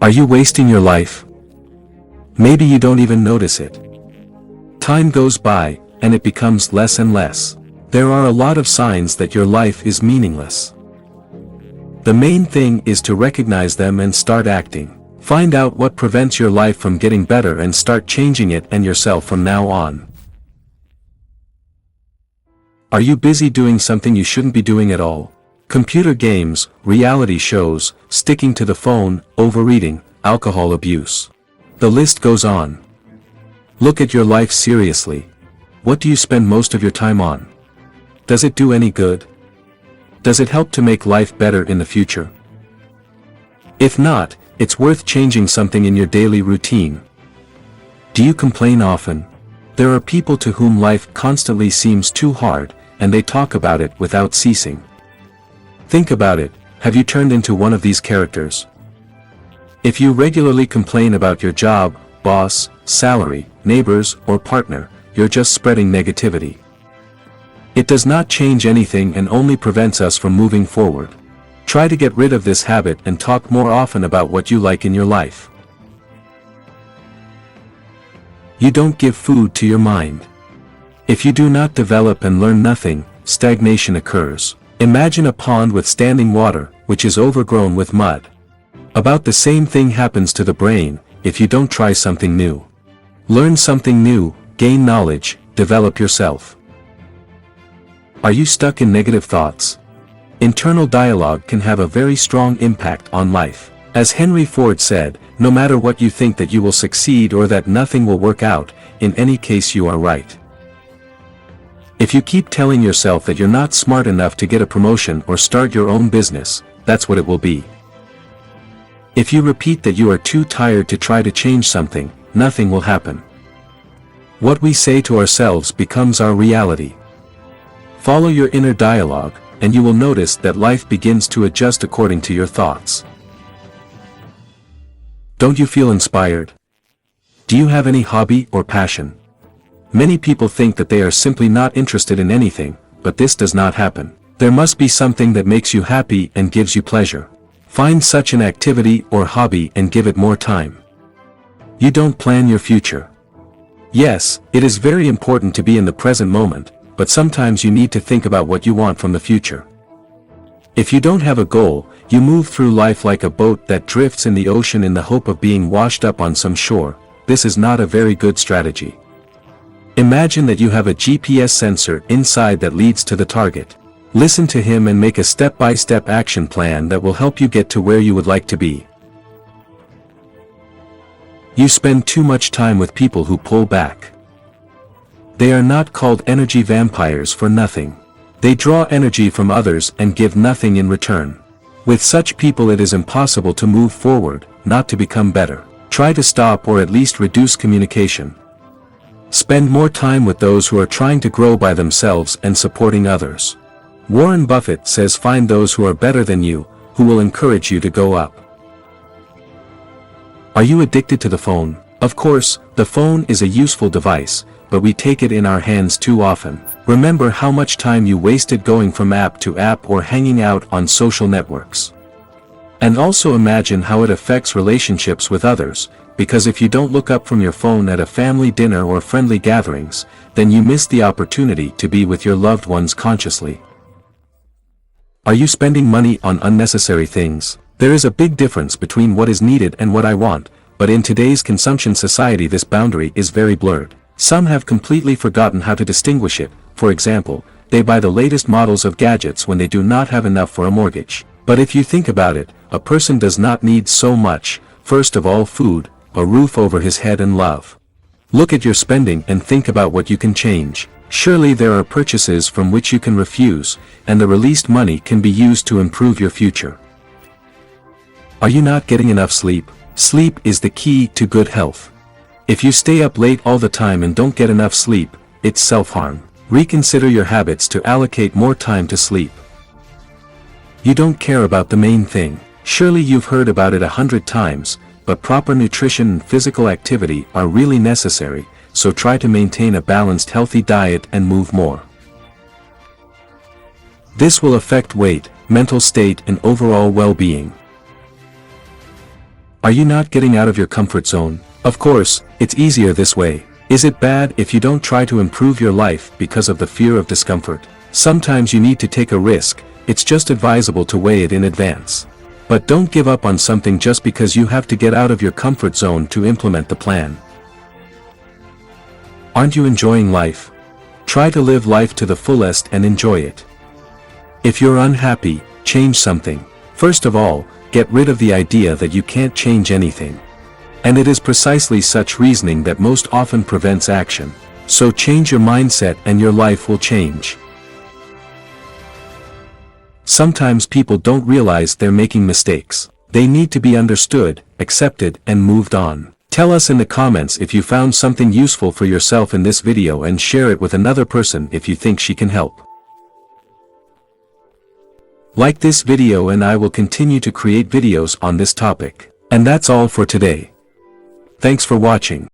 Are you wasting your life? Maybe you don't even notice it. Time goes by, and it becomes less and less. There are a lot of signs that your life is meaningless. The main thing is to recognize them and start acting. Find out what prevents your life from getting better and start changing it and yourself from now on. Are you busy doing something you shouldn't be doing at all? Computer games, reality shows, sticking to the phone, overeating, alcohol abuse. The list goes on. Look at your life seriously. What do you spend most of your time on? Does it do any good? Does it help to make life better in the future? If not, it's worth changing something in your daily routine. Do you complain often? There are people to whom life constantly seems too hard, and they talk about it without ceasing. Think about it, have you turned into one of these characters? If you regularly complain about your job, boss, salary, neighbors, or partner, you're just spreading negativity. It does not change anything and only prevents us from moving forward. Try to get rid of this habit and talk more often about what you like in your life. You don't give food to your mind. If you do not develop and learn nothing, stagnation occurs. Imagine a pond with standing water, which is overgrown with mud. About the same thing happens to the brain, if you don't try something new. Learn something new, gain knowledge, develop yourself. Are you stuck in negative thoughts? Internal dialogue can have a very strong impact on life. As Henry Ford said, no matter what you think that you will succeed or that nothing will work out, in any case you are right. If you keep telling yourself that you're not smart enough to get a promotion or start your own business, that's what it will be. If you repeat that you are too tired to try to change something, nothing will happen. What we say to ourselves becomes our reality. Follow your inner dialogue, and you will notice that life begins to adjust according to your thoughts. Don't you feel inspired? Do you have any hobby or passion? Many people think that they are simply not interested in anything, but this does not happen. There must be something that makes you happy and gives you pleasure. Find such an activity or hobby and give it more time. You don't plan your future. Yes, it is very important to be in the present moment, but sometimes you need to think about what you want from the future. If you don't have a goal, you move through life like a boat that drifts in the ocean in the hope of being washed up on some shore. This is not a very good strategy. Imagine that you have a GPS sensor inside that leads to the target. Listen to him and make a step-by-step action plan that will help you get to where you would like to be. You spend too much time with people who pull back. They are not called energy vampires for nothing. They draw energy from others and give nothing in return. With such people it is impossible to move forward, not to become better. Try to stop or at least reduce communication. Spend more time with those who are trying to grow by themselves and supporting others. Warren Buffett says find those who are better than you, who will encourage you to go up. Are you addicted to the phone? Of course, the phone is a useful device, but we take it in our hands too often. Remember how much time you wasted going from app to app or hanging out on social networks. And also imagine how it affects relationships with others, because if you don't look up from your phone at a family dinner or friendly gatherings, then you miss the opportunity to be with your loved ones consciously. Are you spending money on unnecessary things? There is a big difference between what is needed and what I want, but in today's consumption society this boundary is very blurred. Some have completely forgotten how to distinguish it. For example, they buy the latest models of gadgets when they do not have enough for a mortgage. But if you think about it, a person does not need so much, first of all food, a roof over his head and love. Look at your spending and think about what you can change. Surely there are purchases from which you can refuse, and the released money can be used to improve your future. Are you not getting enough sleep? Sleep is the key to good health. If you stay up late all the time and don't get enough sleep, it's self-harm. Reconsider your habits to allocate more time to sleep. You don't care about the main thing. Surely you've heard about it 100 times, but proper nutrition and physical activity are really necessary, so try to maintain a balanced healthy diet and move more. This will affect weight, mental state and overall well-being. Are you not getting out of your comfort zone? Of course, it's easier this way. Is it bad if you don't try to improve your life because of the fear of discomfort? Sometimes you need to take a risk, it's just advisable to weigh it in advance. But don't give up on something just because you have to get out of your comfort zone to implement the plan. Aren't you enjoying life? Try to live life to the fullest and enjoy it. If you're unhappy, change something. First of all, get rid of the idea that you can't change anything. And it is precisely such reasoning that most often prevents action. So change your mindset and your life will change. Sometimes people don't realize they're making mistakes. They need to be understood, accepted, and moved on. Tell us in the comments if you found something useful for yourself in this video and share it with another person if you think she can help. Like this video and I will continue to create videos on this topic. And that's all for today. Thanks for watching.